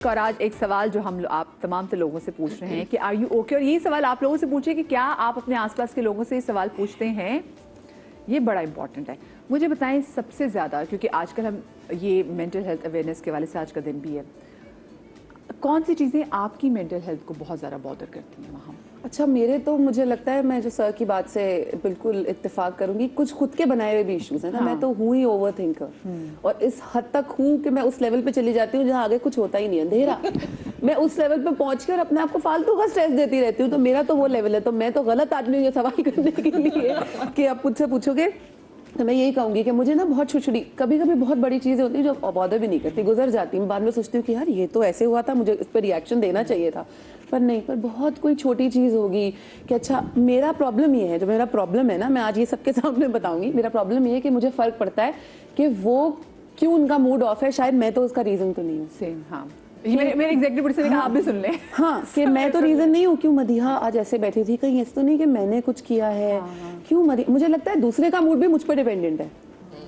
और आज एक सवाल जो हम आप तमाम से लोगों से पूछ रहे हैं कि आर यू ओके, और यही सवाल आप लोगों से पूछे कि क्या आप अपने आसपास के लोगों से ये सवाल पूछते हैं। ये बड़ा इंपॉर्टेंट है। मुझे बताएं सबसे ज़्यादा, क्योंकि आजकल हम ये मेंटल हेल्थ अवेयरनेस के वाले से आज का दिन भी है, कौन सी चीज़ें आपकी मेंटल हेल्थ को बहुत ज़्यादा बॉदर करती हैं वहाँ? अच्छा, मेरे तो मुझे लगता है मैं जो सर की बात से बिल्कुल इत्तेफाक करूंगी, कुछ खुद के बनाए हुए भी इश्यूज हैं ना। मैं तो हूँ ही ओवर थिंकर, और इस हद तक हूँ कि मैं उस लेवल पे चली जाती हूँ जहाँ आगे कुछ होता ही नहीं, अंधेरा। मैं उस लेवल पे पहुंच कर अपने आप को फालतू का स्ट्रेस देती रहती हूँ। तो मेरा तो वो लेवल है। तो मैं तो गलत आदमी हूँ ये सवाल करने के लिए कि आप मुझसे पूछोगे। तो मैं यही कहूंगी कि मुझे ना बहुत छोटी कभी कभी बहुत बड़ी चीज़ें होती हैं जो बॉदर भी नहीं करती, गुजर जाती हूँ। बाद में सोचती हूँ कि यार ये तो ऐसे हुआ था, मुझे इस पर रिएक्शन देना चाहिए था, पर नहीं। पर बहुत कोई छोटी चीज़ होगी कि अच्छा मेरा प्रॉब्लम ये है, जो मेरा प्रॉब्लम है ना, मैं आज ये सबके सामने बताऊंगी। मेरा प्रॉब्लम ये है कि मुझे फ़र्क पड़ता है कि वो क्यों उनका मूड ऑफ है। शायद मैं तो उसका रीज़न तो नहीं हूँ। सेम, हाँ। मेरे एग्जीक्यूटिव प्रोड्यूसर ने कहा आप भी सुन लें। हाँ, कि मैं तो रीजन नहीं हूँ क्यों मदीहा आज ऐसे बैठी थी। कहीं ऐसे तो नहीं कि मैंने कुछ किया है। क्यों मुझे लगता है दूसरे का मूड भी मुझ पर डिपेंडेंट है,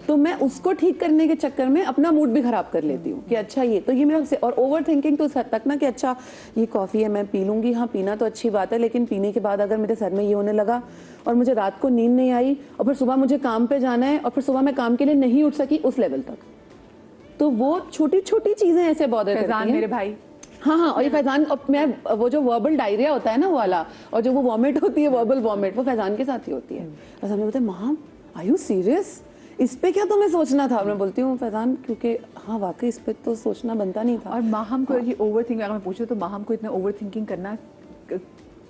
तो मैं उसको ठीक करने के चक्कर में अपना मूड भी खराब कर लेती हूँ कि अच्छा ये तो ये मेरा। और ओवर थिंकिंग तो उस हद तक ना कि अच्छा ये कॉफ़ी है, मैं पी लूँगी। हाँ, पीना तो अच्छी बात है, लेकिन पीने के बाद अगर मेरे सर में ये होने लगा और मुझे रात को नींद नहीं आई और फिर सुबह मुझे काम पे जाना है और फिर सुबह मैं काम के लिए नहीं उठ सकी, उस लेवल तक। तो वो छोटी छोटी चीज़ें ऐसे बॉदर करती हैं मेरे भाई। हाँ, और ये फैजान, और मैं वो जो वर्बल डायरिया होता है ना वो वाला, और जो वो वॉमिट होती है वर्बल वॉमिट, वो फैजान के साथ ही होती है। फैजान बोलते हैं माम आर यू सीरियस, इस पे क्या तुम्हें सोचना था? मैं बोलती हूँ फैजान क्योंकि हाँ वाकई इस पे तो सोचना बनता नहीं था। और माहम को ये ओवर थिंकिंग, अगर मैं पूछूँ तो माहम को इतना ओवर थिंकिंग करना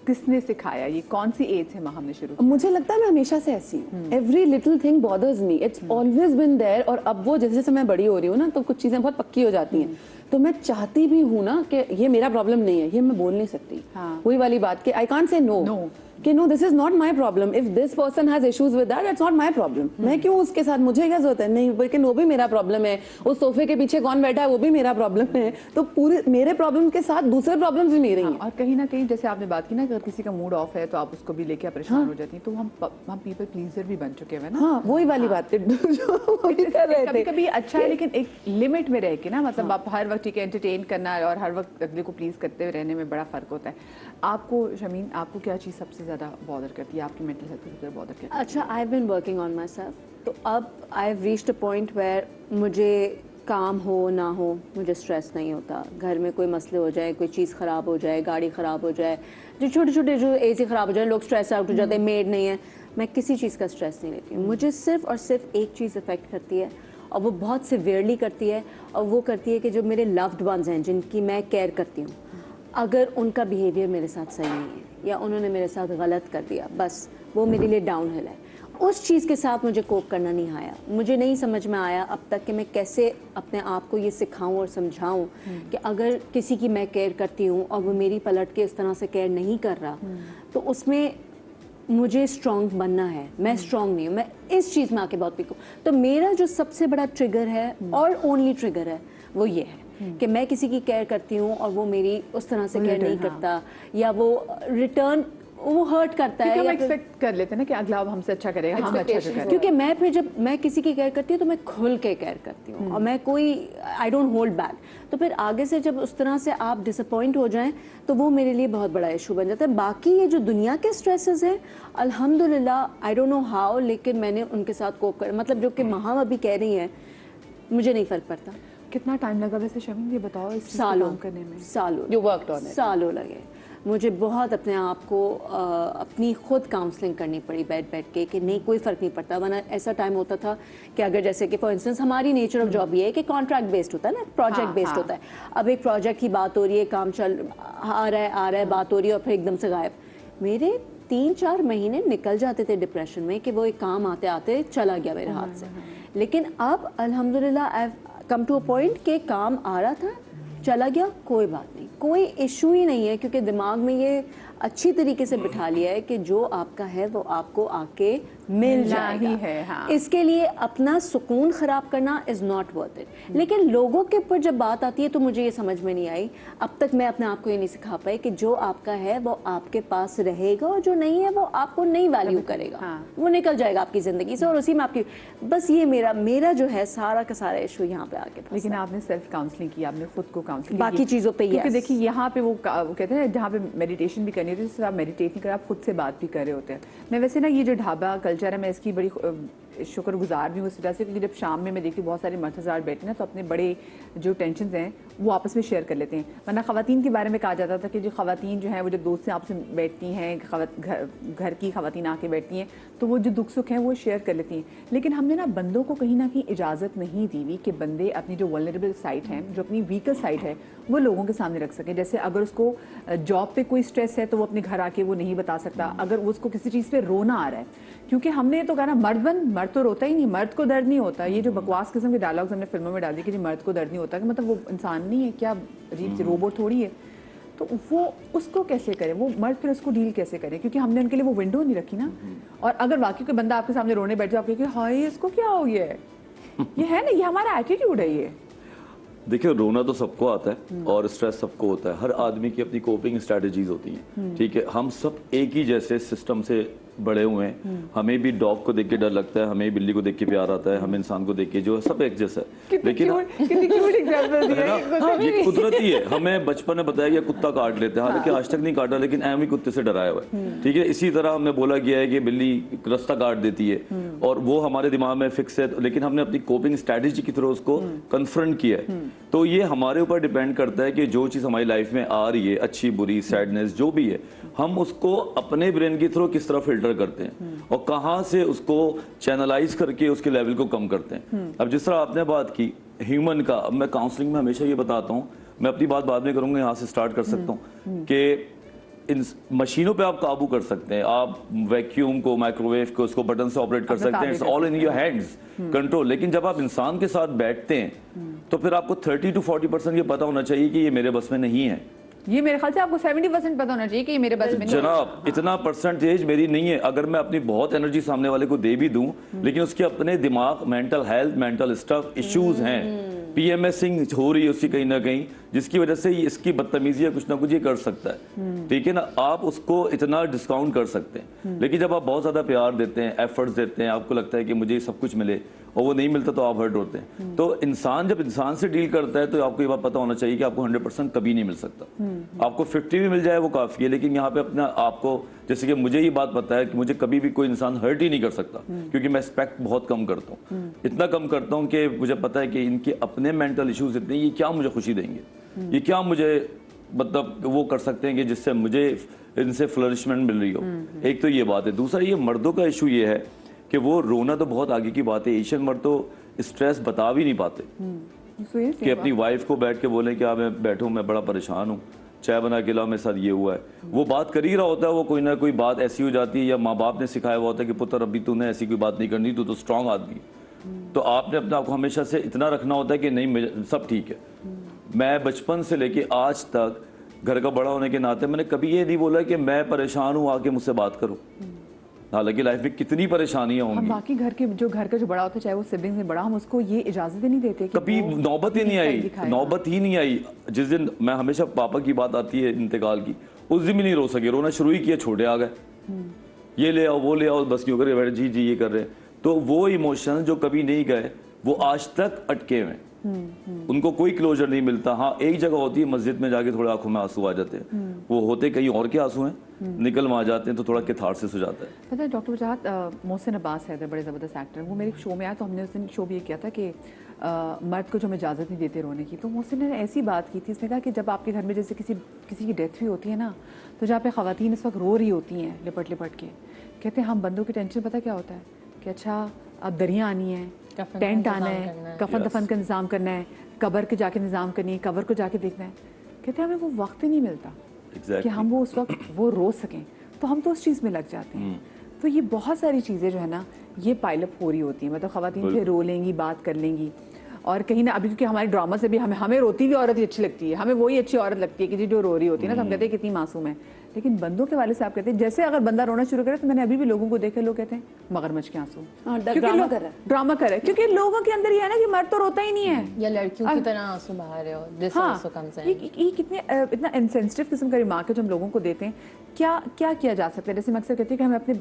किसने सिखाया? ये कौन सी एज से माहम ने शुरू? मुझे लगता है मैं हमेशा से ऐसी हूँ। Every little thing bothers me, it's always been there. और अब वो जैसे जैसे मैं बड़ी हो रही हूँ ना, तो कुछ चीजें बहुत पक्की हो जाती हैं। तो मैं चाहती भी हूँ ना कि ये मेरा प्रॉब्लम नहीं है, ये मैं बोल नहीं सकती। वही वाली बात कि आई कांट से नो, कि no this is not my problem. If this person has issues with that, it's not my problem. मैं क्यों उसके साथ, मुझे क्या जरूरत है? नहीं, लेकिन वो भी मेरा प्रॉब्लम है। उस सोफे के पीछे कौन बैठा है वो भी मेरा प्रॉब्लम है। तो पूरे मेरे प्रॉब्लम के साथ दूसरे प्रॉब्लम भी मेरे हैं। और कहीं ना कहीं जैसे आपने बात की ना, अगर किसी का मूड ऑफ है तो आप उसको भी लेके परेशान हो जाती हैं। तो हम पीपल प्लीजर भी बन चुके हैं ना। हाँ, वही वाली बात कभी कभी अच्छा है, लेकिन एक लिमिट में रह के ना, मतलब आप हर वक्त ठीक है एंटरटेन करना और हर वक्त अगले को प्लीज करते हुए रहने में बड़ा फर्क होता है। आपको शमीन, आपको क्या चीज़ सबसे ज़्यादा बॉदर करती है? आपकी मेंटल हेल्थ को सबसे ज़्यादा बॉदर करती है? अच्छा, I have been working on myself. तो अब I have reached a point where मुझे काम हो ना हो मुझे स्ट्रेस नहीं होता। घर में कोई मसले हो जाए, कोई चीज़ ख़राब हो जाए, गाड़ी ख़राब हो जाए, जो छोटे छोटे जो एसी ख़राब हो जाए, लोग स्ट्रेस आउट हो जाते हैं, मेड नहीं है, मैं किसी चीज़ का स्ट्रेस नहीं लेती हूँ। मुझे सिर्फ और सिर्फ एक चीज़ अफेक्ट करती है, और वो बहुत सिवियरली करती है, और वो करती है कि जो मेरे लव्ड वंस हैं जिनकी मैं केयर करती हूँ, अगर उनका बिहेवियर मेरे साथ सही नहीं है या उन्होंने मेरे साथ गलत कर दिया, बस वो मेरे लिए डाउन हिल है। उस चीज़ के साथ मुझे कोप करना नहीं आया। मुझे नहीं समझ में आया अब तक कि मैं कैसे अपने आप को ये सिखाऊं और समझाऊं कि अगर किसी की मैं केयर करती हूँ और वो मेरी पलट के इस तरह से केयर नहीं कर रहा, तो उसमें मुझे स्ट्रॉन्ग बनना है। मैं स्ट्रॉन्ग नहीं हूँ, मैं इस चीज़ में आके बहुत वीक हूँ। तो मेरा जो सबसे बड़ा ट्रिगर है और ओनली ट्रिगर है वो ये है कि मैं किसी की केयर करती हूँ और वो मेरी उस तरह से केयर नहीं करता, या वो रिटर्न वो हर्ट करता है, हम एक्सपेक्ट कर लेते हैं ना कि अगला अब हमसे अच्छा करेगा, हम अच्छा करेंगे। क्योंकि मैं फिर जब मैं किसी की केयर करती हूँ तो मैं खुल के केयर करती हूँ और मैं कोई आई डोंट होल्ड बैक। तो फिर आगे से जब उस तरह से आप डिसअपॉइंट हो जाएं तो वो मेरे लिए बहुत बड़ा इशू बन जाता है। बाकी ये जो दुनिया के स्ट्रेसेस हैं, अल्हम्दुलिल्लाह आई डोंट नो हाउ, लेकिन मैंने उनके साथ कोप कर, मतलब जो कि माहम अभी कह रही हैं, मुझे नहीं फ़र्क पड़ता। कितना टाइम लगा वैसे शमीन, ये बताओ इस सालों करने में? सालों सालों लगे मुझे। बहुत अपने आप को अपनी खुद काउंसलिंग करनी पड़ी बैठ बैठ के नहीं कोई फ़र्क नहीं पड़ता। वरना ऐसा टाइम होता था कि अगर जैसे कि फॉर इंस्टेंस हमारी नेचर ऑफ जॉब ये है कि कॉन्ट्रैक्ट बेस्ड होता है ना, प्रोजेक्ट बेस्ड होता है। अब एक प्रोजेक्ट की बात हो रही है, काम चल आ रहा है, बात हो रही है, और फिर एकदम से गायब। मेरे 3-4 महीने निकल जाते थे डिप्रेशन में कि वो एक काम आते आते चला गया मेरे हाथ से। लेकिन अब अल्हम्दुलिल्लाह I have come to a point के काम आ रहा था, चला गया, कोई बात नहीं, कोई इशू ही नहीं है, क्योंकि दिमाग में ये अच्छी तरीके से बिठा लिया है कि जो आपका है वो आपको आके मिल मिलना जाएगा ही है, हाँ। इसके लिए अपना सुकून खराब करना इज नॉट वर्थ इट। लेकिन लोगों के ऊपर जब बात आती है तो मुझे ये समझ में नहीं आई, अब तक मैं अपने आप को ये नहीं सिखा पाई कि जो आपका है वो आपके पास रहेगा और जो नहीं है वो आपको नहीं वैल्यू करेगा, हाँ। वो निकल जाएगा आपकी जिंदगी से और उसी में आपकी, बस ये मेरा जो है सारा का सारा इशू यहाँ पे आके फंसा। लेकिन आपने सेल्फ काउंसलिंग की, आपने खुद को काउंसलिंग बाकी चीज़ों पे क्योंकि yes। देखिए यहाँ पे वो कहते हैं जहाँ पे मेडिटेशन भी करनी होती है, सिर्फ आप मेडिटेट नहीं कर, आप खुद से बात भी कर रहे होते हैं। मैं वैसे ना ये जो ढाबा कल्चर है मैं इसकी बड़ी शुक्रगुजार भी हूँ इस वजह से, क्योंकि जब शाम में मैं देखती हूँ बहुत सारे मर्द हज़ार बैठे ना तो अपने बड़े जो टेंशन हैं वो आपस में शेयर कर लेते हैं। वरना ख़वातीन के बारे में कहा जाता था कि जो ख़वातीन जो हैं वो जब दोस्त से आपसे बैठती हैं, घर की ख़वातीन आके बैठती हैं तो वो जो दुख सुख हैं वो शेयर कर लेती हैं। लेकिन हमने ना बंदों को कहीं ना कहीं इजाज़त नहीं दी हुई कि बंदे अपनी जो वल्नरेबल साइड है, जो अपनी वीकर साइड है वो लोगों के सामने रख सकें। जैसे अगर उसको जॉब पे कोई स्ट्रेस है तो वो अपने घर आके वो नहीं बता सकता, अगर उसको किसी चीज़ पे रोना आ रहा है, क्योंकि हमने तो कहा ना मर्द तो रोता ही नहीं, मर्द को दर्द नहीं होता। ये जो बकवास किस्म के डायलॉग्स हमने फिल्मों में डाल दिए कि जी मर्द को दर्द नहीं होता, कि मतलब वो इंसान नहीं है क्या, अजीब सी रोबोट थोड़ी है। तो वो उसको कैसे करें, वो मर्द फिर उसको डील कैसे करें, क्योंकि हमने उनके लिए वो विंडो नहीं रखी ना। और अगर वाकई कोई बंदा आपके सामने रोने बैठ जाए, आप कहेंगे हाय इसको क्या हो गया है, ये है ना, ये हमारा एटीट्यूड है। ये देखिए रोना तो सबको आता है और स्ट्रेस सबको होता है, हर आदमी की अपनी कोपिंग स्ट्रेटजीज होती हैं, ठीक है। हम सब एक ही जैसे सिस्टम से बड़े हुए हैं, हमें भी डॉग को देख के डर लगता है, हमें बिल्ली को देख के प्यार आता है, हमें इंसान को देख के जो है सब एक जैसा है। लेकिन ये कुदरती है, हमें बचपन में बताया गया कुत्ता काट लेते हैं, हालांकि आज तक नहीं काटा लेकिन एम ही कुत्ते से डराया हुआ है, ठीक है। इसी तरह हमें बोला गया है कि बिल्ली रास्ता काट देती है और वो हमारे दिमाग में फिक्स है, लेकिन हमने अपनी कोपिंग स्ट्रेटजी की तरह उसको कन्फ्रंट किया है। तो ये हमारे ऊपर डिपेंड करता है कि जो चीज़ हमारी लाइफ में आ रही है, अच्छी बुरी सैडनेस जो भी है, हम उसको अपने ब्रेन के थ्रू किस तरह फिल्टर करते हैं और कहाँ से उसको चैनलाइज करके उसके लेवल को कम करते हैं। अब जिस तरह आपने बात की ह्यूमन का, अब मैं काउंसलिंग में हमेशा ये बताता हूँ, मैं अपनी बात बाद में करूँगा, यहाँ से स्टार्ट कर सकता हूँ कि इन मशीनों पे आप काबू कर सकते हैं, आप वैक्यूम को, माइक्रोवेव को, उसको बटन से ऑपरेट कर सकते हैं, it's all in your hands control. लेकिन जब आप इंसान के साथ बैठते हैं तो फिर आपको 30 to 40% ये पता होना चाहिए कि ये मेरे बस में नहीं है। ये मेरे ख्याल से आपको 70% पता होना चाहिए कि ये मेरे बस में नहीं है। जनाब इतना परसेंटेज मेरी नहीं है, अगर मैं अपनी बहुत एनर्जी सामने वाले को दे भी दूं, लेकिन उसके अपने दिमाग, mental health, mental stuff issues हैं, पीएमएसिंग हो रही है उसकी कहीं ना कहीं, जिसकी वजह से इसकी बदतमीजी या कुछ ना कुछ ये कर सकता है, ठीक है ना। आप उसको इतना डिस्काउंट कर सकते हैं, लेकिन जब आप बहुत ज्यादा प्यार देते हैं, एफर्ट्स देते हैं, आपको लगता है कि मुझे सब कुछ मिले और वो नहीं मिलता तो आप हर्ट होते हैं। तो इंसान जब इंसान से डील करता है तो आपको ये बात पता होना चाहिए कि आपको 100% कभी नहीं मिल सकता। आपको 50 भी मिल जाए वो काफी है, लेकिन यहाँ पे अपना आपको, जैसे कि मुझे ये बात पता है कि मुझे कभी भी कोई इंसान हर्ट ही नहीं कर सकता, क्योंकि मैं एक्सपेक्ट बहुत कम करता हूँ, इतना कम करता हूँ कि मुझे पता है कि इनके अपने मेंटल इश्यूज इतने, ये क्या मुझे खुशी देंगे, ये क्या मुझे मतलब वो कर सकते हैं कि जिससे मुझे इनसे फ्लरिशमेंट मिल रही हो। एक तो ये बात है। दूसरा ये मर्दों का इशू ये है कि वो रोना तो बहुत आगे की बात है, एशियन मर्द तो स्ट्रेस बता भी नहीं पाते कि अपनी वाइफ को बैठ के बोले कि मैं बैठूं, मैं बड़ा परेशान हूँ, चाय बना के लाओ, मेरे साथ ये हुआ है। वो बात कर ही रहा होता है, वो कोई ना कोई बात ऐसी हो जाती है, या माँ बाप ने सिखाया हुआ होता है कि पुत्र अभी तूने ऐसी कोई बात नहीं करनी, तू तो स्ट्रांग आदमी। तो आपने अपने आप को हमेशा से इतना रखना होता है कि नहीं सब ठीक है। मैं बचपन से लेके आज तक घर का बड़ा होने के नाते मैंने कभी ये नहीं बोला कि मैं परेशान हूँ, आके मुझसे बात करो। हालांकि लाइफ में कितनी परेशानियां हम होंगी, बाकी घर का जो बड़ा होता है, चाहे वो सिबलिंग्स में बड़ा, हम उसको ये इजाजत ही नहीं देते कि कभी नौबत ही नहीं आई, नौबत ही नहीं आई। जिस दिन मैं हमेशा पापा की बात आती है इंतकाल की, उस दिन भी नहीं रो सके, रोना शुरू ही किया, छोटे आ गए, ये ले आओ वो ले आओ, बस क्यों करे बैठे, जी जी ये कर रहे हैं। तो वो इमोशन जो कभी नहीं गए वो आज तक अटके हुए, उनको कोई क्लोजर नहीं मिलता। हाँ एक जगह होती है, मस्जिद में जाके थोड़ा आंखों में आंसू आ जाते हैं, वो होते कहीं और के आंसू हैं, निकल में आ जाते हैं तो थोड़ा कैथारसिस हो जाता है। पता है डॉक्टर वजाहत, मोहसिन अब्बास है बड़े ज़बरदस्त एक्टर, वो मेरे शो में आया तो हमने उस दिन शो भी ये किया था कि मर्द को जो हम इजाज़त नहीं देते रोने की। तो मोहसिन ने ऐसी बात की थी, उसने कहा कि जब आपके घर में जैसे किसी की डेथ भी होती है ना, तो जहाँ पे ख़वातीन इस वक्त रो रही होती हैं लिपट लिपट के, कहते हैं हम बंदों की टेंशन पता क्या होता है कि अच्छा अब दरिया आनी है, टेंट आना है, कफन दफन का इंतज़ाम करना है, कब्र के जाके इंतज़ाम करनी है, कब्र को जाके देखना है। कहते हैं हमें वो वक्त ही नहीं मिलता कि हम वो उस वक्त वो रो सकें, तो हम तो उस चीज़ में लग जाते हैं। तो ये बहुत सारी चीज़ें जो है ना ये पाइलअप हो रही होती हैं, मतलब ख़वातीन फिर रो लेंगी, बात कर लेंगी। और कहीं ना अभी क्योंकि हमारे ड्रामा से भी हमें रोती हुई औरत ही अच्छी लगती है, हमें वही अच्छी औरत लगती है कि जी जो रो रही होती है ना, तो हम कहते हैं कितनी मासूम है। लेकिन बंदों के वाले से आप कहते हैं जैसे अगर बंदा रोना शुरू करे, तो मैंने अभी भी लोगों को देखे, लोग कहते हैं मगरमच्छ के आंसू, ड्रामा कर रहा है। ड्रामा कर रहा है, क्योंकि लोगों के अंदर ये है ना कि मर्द तो रोता ही नहीं है, या लड़कियों की तरह आंसू बहा रहे हो, दिस हाँ, आल्सो कम्स इन। ये कितने इतना इनसेंसिटिव किस्म का रिमार्क है जो हम लोगों को देते हैं। क्या क्या किया जा सकता है? जैसे मैं अक्सर कहती हूँ कि हमें अपने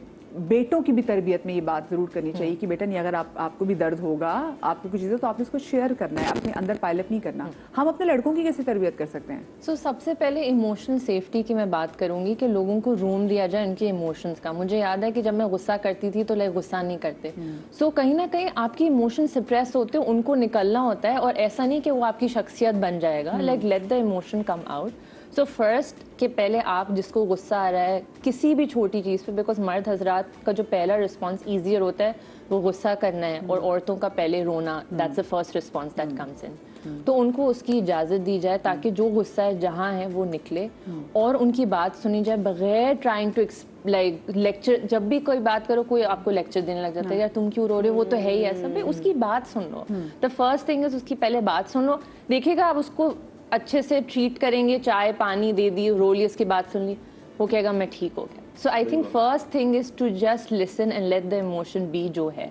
बेटों की भी तरबियत में ये बात जरूर करनी चाहिए कि बेटा नहीं, अगर आपको भी दर्द होगा, आपको कुछ चीज़ें, तो आपने उसको शेयर करना है, अपने अंदर पायलट नहीं करना। हम अपने लड़कों की कैसे तरबियत कर सकते हैं? सो सबसे पहले इमोशनल सेफ्टी की मैं बात करूंगी कि लोगों को रूम दिया जाए उनके इमोशंस का। मुझे याद है कि जब मैं गुस्सा करती थी तो लाइक गुस्सा नहीं करते, सो कहीं ना कहीं आपकी इमोशन सप्रेस होते हैं, उनको निकलना होता है, और ऐसा नहीं कि वो आपकी शख्सियत बन जाएगा, like late the emotion come out. So first कि पहले आप जिसको गुस्सा आ रहा है किसी भी छोटी चीज़ पे, बिकॉज मर्द हजरात का जो पहला रिस्पॉन्स ईजियर होता है वो गुस्सा करना है, और औरतों का पहले रोना, that's the first response that comes in. तो उनको उसकी इजाज़त दी जाए ताकि जो गुस्सा है जहाँ है वो निकले, और उनकी बात सुनी जाए बगैर ट्राइंग टू लाइक लेक्चर। जब भी कोई बात करो, कोई आपको लेक्चर देने लग जाता है, यार तुम क्यों रो रहे हो, वो तो है ही ऐसा, भाई उसकी बात सुन लो। द फर्स्ट थिंग इज उसकी पहले बात सुन लो। देखिएगा आप उसको अच्छे से ट्रीट करेंगे, चाय पानी दे दी, रो ली, उसकी बात सुन ली, वो कहेगा मैं ठीक हो गया। So I think first thing is to just listen and let the emotion be जो है।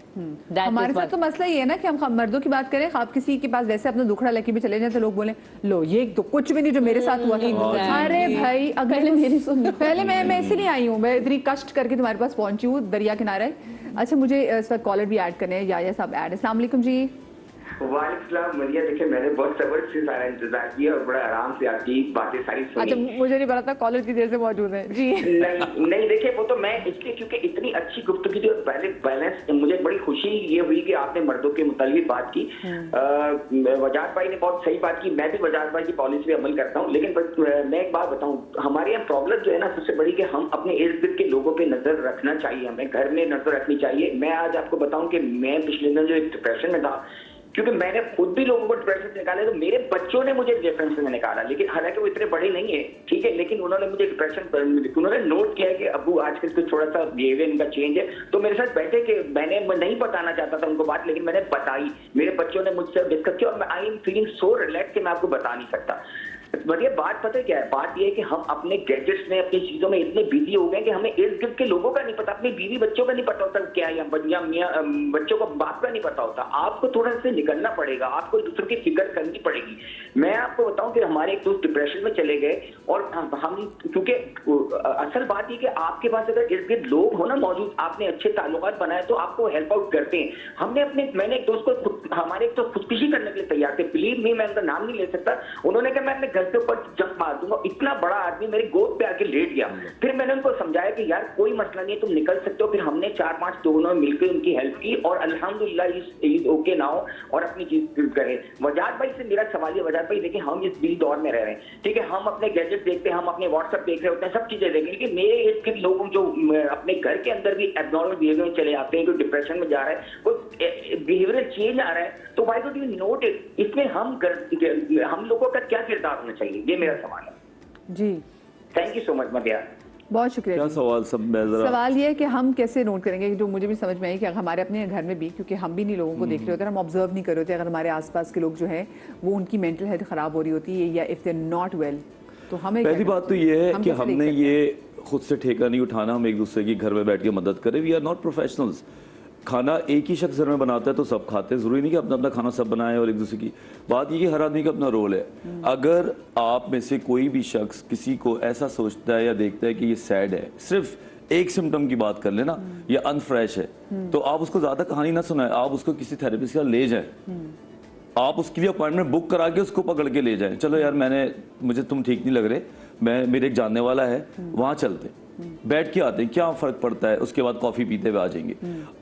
हमारे साथ तो मसला ये है ना कि हम मर्दों की बात करें, आप किसी के पास वैसे अपना दुखड़ा लेके भी चले जाए तो लोग बोले लो ये तो कुछ भी नहीं जो मेरे साथ हुआ था। अरे भाई पहले मेरी सुन, पहले मैं इसलिए आई हूँ, मैं इतनी कष्ट करके तुम्हारे पास पहुंची हूँ दरिया किनारे। अच्छा, मुझे इस वक्त कॉलर भी ऐड करने हैं, या साहब ऐड। अस्सलाम वालेकुम जी। वालेकुम मरिया, देखिए मैंने बहुत सब्र से सारा इंतजार किया और बड़ा आराम से आपकी बातें सारी सुनी। अच्छा, मुझे नहीं पता था कॉलर की देर से मौजूद है जी। नहीं देखिए, वो तो मैं इसलिए क्योंकि इतनी अच्छी गुफ्तगू थी और पहले बैलेंस, मुझे बड़ी खुशी ये हुई कि आपने मर्दों के मुतालिक बात की। वजाहत भाई ने बहुत सही बात की, मैं भी वजाहत भाई की पॉलिसी पे अमल करता हूँ। लेकिन मैं एक बात बताऊँ, हमारे यहाँ प्रॉब्लम जो है ना सबसे बड़ी, कि हम अपने इर्द गिर्द के लोगों पे नजर रखना चाहिए, हमें घर में नजर रखनी चाहिए। मैं आज आपको बताऊं कि मैं पिछले दिन जो एक डिप्रेशन में था, क्योंकि मैंने खुद भी लोगों को डिप्रेशन से निकाला, तो मेरे बच्चों ने मुझे डिप्रेशन से निकाला। लेकिन हालांकि वो इतने बड़े नहीं है, ठीक है, लेकिन उन्होंने मुझे डिप्रेशन, उन्होंने नोट किया कि अबू आजकल तो थोड़ा सा बिहेवियर इनका चेंज है, तो मेरे साथ बैठे कि मैंने नहीं बताना चाहता था उनको बात, लेकिन मैंने बताई, मेरे बच्चों ने मुझसे डिस्कस किया, और I am feeling so relax कि मैं आपको बता नहीं सकता। बढ़िया बात पता है क्या है? बात यह है कि हम अपने गैजेट्स में, अपनी चीजों में इतने बिजी हो गए कि हमें इर्द गिर्द के लोगों का नहीं पता, अपनी बीवी बच्चों का नहीं पता होता क्या है, या मियां बच्चों को बाप का नहीं पता होता। आपको थोड़ा से निकलना पड़ेगा, आपको एक दूसरे की फिक्र करनी पड़ेगी। मैं आपको बताऊं कि हमारे एक दोस्त डिप्रेशन में चले गए, और हम क्योंकि असल बात ये कि आपके पास अगर इर्द गिर्द लोग हो ना मौजूद, आपने अच्छे ताल्लुकात बनाए, तो आपको हेल्प आउट करते हैं। मैंने एक दोस्त को, हमारे एक तो खुदकुशी करने के लिए तैयार थे, बिलीव मी, मैं उनका नाम नहीं ले सकता, उन्होंने कहा मैं अपने घर के ऊपर जंप मार दूंगा। इतना बड़ा आदमी मेरी गोद पे आके लेट गया। फिर मैंने उनको समझाया कि यार कोई मसला नहीं है, तुम निकल सकते हो। फिर हमने 4-5 दोनों मिलकर उनकी हेल्प की, और अल्हम्दुलिल्लाह इज ओके नाउ, और अपनी चीज करे। वजाहत भाई से मेरा सवाल है, वजाहत भाई देखिए हम इस बिजी दौर में रह रहे हैं, ठीक है, हम अपने गैजेट देखते हैं, हम अपने व्हाट्सएप देख रहे होते हैं, सब चीजें देख रहे हैं, लेकिन मेरे एज के लोग जो अपने घर के अंदर भी एबनॉर्मल बिहेवियर में चले आते हैं, कोई डिप्रेशन में जा रहा है, कोई बिहेवियरल चेंज आ रहा है, तो why don't you note it? इसमें हम लोगों का क्या किरदार होना चाहिए, ये मेरा सवाल है जी। Thank you so much मदिया। बहुत शुक्रिया। क्या सवाल? सवाल ये है कि हम कैसे नोट करेंगे, जो मुझे भी समझ में आई कि हमारे अपने घर में भी, क्योंकि हम भी नहीं लोगों को देख रहे होते, हम ऑब्जर्व नहीं कर रहे होते, अगर हमारे आसपास के लोग जो है वो उनकी मेंटल हेल्थ खराब हो रही होती है, या इफ दे नॉट वेल, तो हमें पहली बात तो ये है कि कैसे देख हमने सकते हैं? ये खुद से ठेका नहीं उठाना, हम एक दूसरे की घर में बैठ के मदद करें। We are not professionals. खाना एक ही शख्स घर में बनाता है तो सब खाते हैं, जरूरी नहीं कि अपना अपना खाना सब बनाए। और एक दूसरे की बात ये कि हर आदमी का अपना रोल है। अगर आप में से कोई भी शख्स किसी को ऐसा सोचता है या देखता है कि ये सैड है, सिर्फ एक सिम्टम की बात कर लेना, या अनफ्रेश है, तो आप उसको ज्यादा कहानी ना सुनाए, आप उसको किसी थेरेपिस्ट का ले जाए, आप उसके लिए अपॉइंटमेंट बुक करा के उसको पकड़ के ले जाएं। चलो यार मुझे तुम ठीक नहीं लग रहे, मेरे एक जानने वाला है, वहां चलते, बैठ के आते हैं, क्या फर्क पड़ता है, उसके बाद कॉफी पीते हुए आ जाएंगे।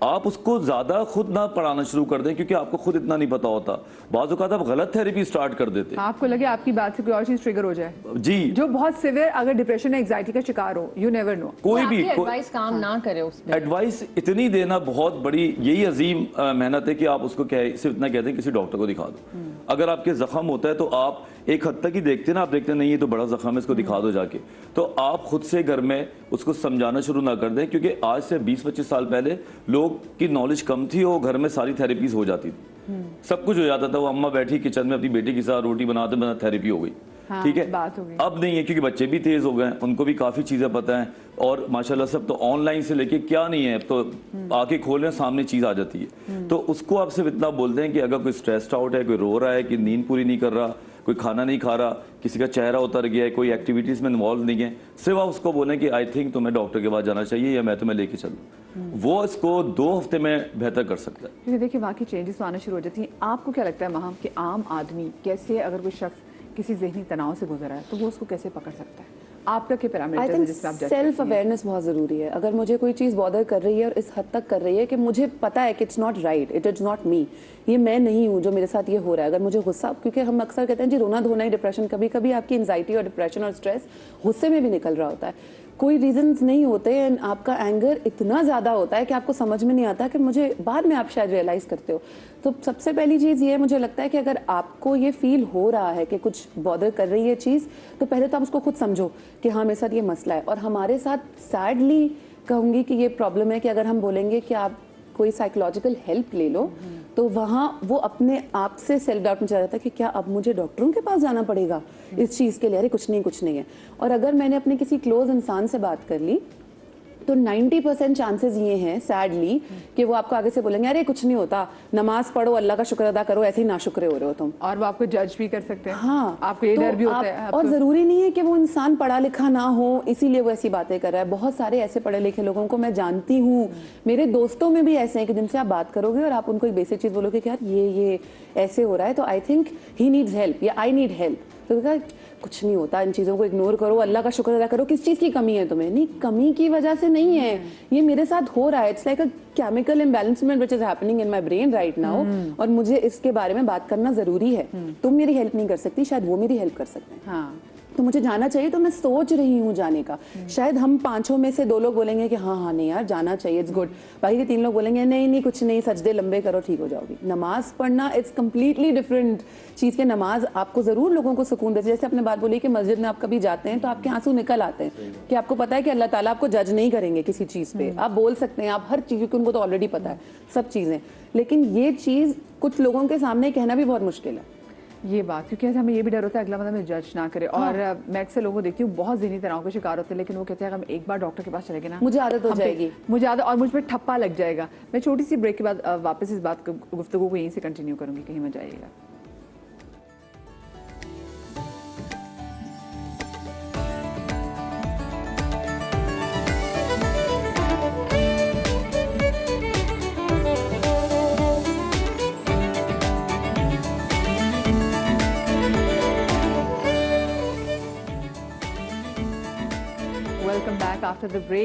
आप उसको ज्यादा खुद ना पढ़ाना शुरू कर दें, क्योंकि आपको खुद इतना नहीं पता होता। बाज़ औक़ात आप गलत थेरेपी स्टार्ट कर देते हैं, आपको लगे आपकी बात से कोई और चीज ट्रिगर हो जाए जी, जो बहुत सिवियर, अगर डिप्रेशन या एंग्जाइटी का शिकार हो, यू नेवर नो। कोई भी एडवाइस काम ना करे उसमें। एडवाइस इतनी देना बहुत बड़ी, यही अजीम मेहनत है कि आप उसको सिर्फ इतना कहते हैं किसी डॉक्टर को दिखा दो। अगर आपके जख्म होता है तो आप एक हद तक ही देखते ना, आप देखते नहीं ये तो बड़ा जख्म है, इसको दिखा दो जाके, तो आप खुद से घर में उसको समझाना शुरू ना कर दें। क्योंकि आज से 20-25 साल पहले लोग की नॉलेज कम थी और घर में सारी थेरेपीज हो जाती थी। सब कुछ हो जाता था, वो अम्मा बैठी किचन में अपनी बेटी के साथ रोटी बनाते बनाते थेरेपी हो गई। हाँ, ठीक है, बात हो गई। अब नहीं है क्योंकि बच्चे भी तेज हो गए, उनको भी काफी चीजें पता है, और माशाल्लाह सब तो ऑनलाइन से लेके क्या नहीं है, अब तो आके खोल रहे हैं सामने चीज आ जाती है। तो उसको आप सिर्फ इतना बोलते हैं कि अगर कोई स्ट्रेस्ड आउट है, कोई रो रहा है, कि नींद पूरी नहीं कर रहा, कोई खाना नहीं खा रहा, किसी का चेहरा उतर गया है, कोई एक्टिविटीज में इन्वॉल्व नहीं है, सिर्फ आप उसको बोलें कि आई थिंक तुम्हें डॉक्टर के पास जाना चाहिए या मैं तुम्हें लेके चलूँ, वो इसको 2 हफ्ते में बेहतर कर सकता है। क्योंकि देखिए वाकई चेंजेस आना शुरू हो जाती हैं। आपको क्या लगता है महम कि आम आदमी कैसे, अगर कोई शख्स किसी जहनी तनाव से गुजर रहा है तो वो उसको कैसे पकड़ सकता है? आपका क्या आई पैरामीटर है थिंक जिसमें आप जज सेल्फ करती हैं? अवेयरनेस बहुत ज़रूरी है। अगर मुझे कोई चीज़ बॉदर कर रही है और इस हद तक कर रही है कि मुझे पता है कि it's not right, it is not me, ये मैं नहीं हूँ जो मेरे साथ ये हो रहा है। अगर मुझे गुस्सा, क्योंकि हम अक्सर कहते हैं जी रोना धोना ही डिप्रेशन, कभी कभी आपकी एंजाइटी और डिप्रेशन और स्ट्रेस गुस्से में भी निकल रहा होता है, कोई रीजंस नहीं होते एंड आपका एंगर इतना ज़्यादा होता है कि आपको समझ में नहीं आता कि मुझे, बाद में आप शायद रियलाइज़ करते हो। तो सबसे पहली चीज़ ये मुझे लगता है कि अगर आपको ये फील हो रहा है कि कुछ बॉदर कर रही है चीज़, तो पहले तो आप उसको खुद समझो कि हाँ मेरे साथ ये मसला है। और हमारे साथ सैडली कहूँगी कि ये प्रॉब्लम है कि अगर हम बोलेंगे कि आप कोई साइकोलॉजिकल हेल्प ले लो, तो वहाँ वो अपने आप से सेल्फ डाउट में चला जाता है कि क्या अब मुझे डॉक्टरों के पास जाना पड़ेगा इस चीज़ के लिए, अरे कुछ नहीं है। और अगर मैंने अपने किसी क्लोज इंसान से बात कर ली तो 90% चांसेस ये हैं सैडली कि वो आपको आगे से बोलेंगे अरे कुछ नहीं होता, नमाज पढ़ो, अल्लाह का शुक्र अदा करो, ऐसे ही नाशुक्रे हो रहे हो तुम। और वो आपको जज भी कर सकते हैं। हाँ, आपको ये तो डर भी होता आप- है और जरूरी नहीं है कि वो इंसान पढ़ा लिखा ना हो इसीलिए वो ऐसी बातें कर रहा है। बहुत सारे ऐसे पढ़े लिखे लोगों को मैं जानती हूँ, मेरे दोस्तों में भी ऐसे हैं कि जिनसे आप बात करोगे और आप उनको एक बेसिक चीज बोलोगे कि यार ये ऐसे हो रहा है, तो I think he needs help या आई नीड हेल्प, तो कहा कुछ नहीं होता, इन चीज़ों को इग्नोर करो, अल्लाह का शुक्र अदा करो। किस चीज़ की कमी है तुम्हें? नहीं, कमी की वजह से नहीं है, ये मेरे साथ हो रहा है, it's like a chemical imbalancement which is happening in my brain right now, और मुझे इसके बारे में बात करना जरूरी है। तुम मेरी हेल्प नहीं कर सकती, शायद वो मेरी हेल्प कर सकते हैं। हाँ, तो मुझे जाना चाहिए, तो मैं सोच रही हूँ जाने का। शायद हम 5 में से 2 लोग बोलेंगे कि हाँ नहीं यार जाना चाहिए, इट्स गुड, बाकी के 3 लोग बोलेंगे नहीं कुछ नहीं, सजदे लंबे करो ठीक हो जाओगी। नमाज पढ़ना इट्स कम्प्लीटली डिफरेंट चीज़ के। नमाज आपको ज़रूर लोगों को सुकून देती है। जैसे आपने बात बोली कि मस्जिद में आप कभी जाते हैं तो आपके आंसू निकल आते हैं कि आपको पता है कि अल्लाह ताला आपको जज नहीं करेंगे किसी चीज़ पे, आप बोल सकते हैं, आप हर चीज़, क्योंकि उनको तो ऑलरेडी पता है सब चीज़ें। लेकिन ये चीज़ कुछ लोगों के सामने कहना भी बहुत मुश्किल है, ये बात, क्योंकि हमें ये भी डर होता है अगला बंदा हमें जज ना करे। और मैं अक्सर लोगों को देखती हूँ बहुत ज़हनी तनाव का शिकार होते हैं, लेकिन वो कहते हैं अगर हम एक बार डॉक्टर के पास चले गए ना, मुझे आदत हो हम पे- जाएगी। मुझे आदत, और मुझ पर ठप्पा लग जाएगा। मैं छोटी सी ब्रेक के बाद वापस इस बात गुफ्तगू को यहीं से कंटिन्यू करूँगी, कहीं मत जाइएगा। Welcome back after the break.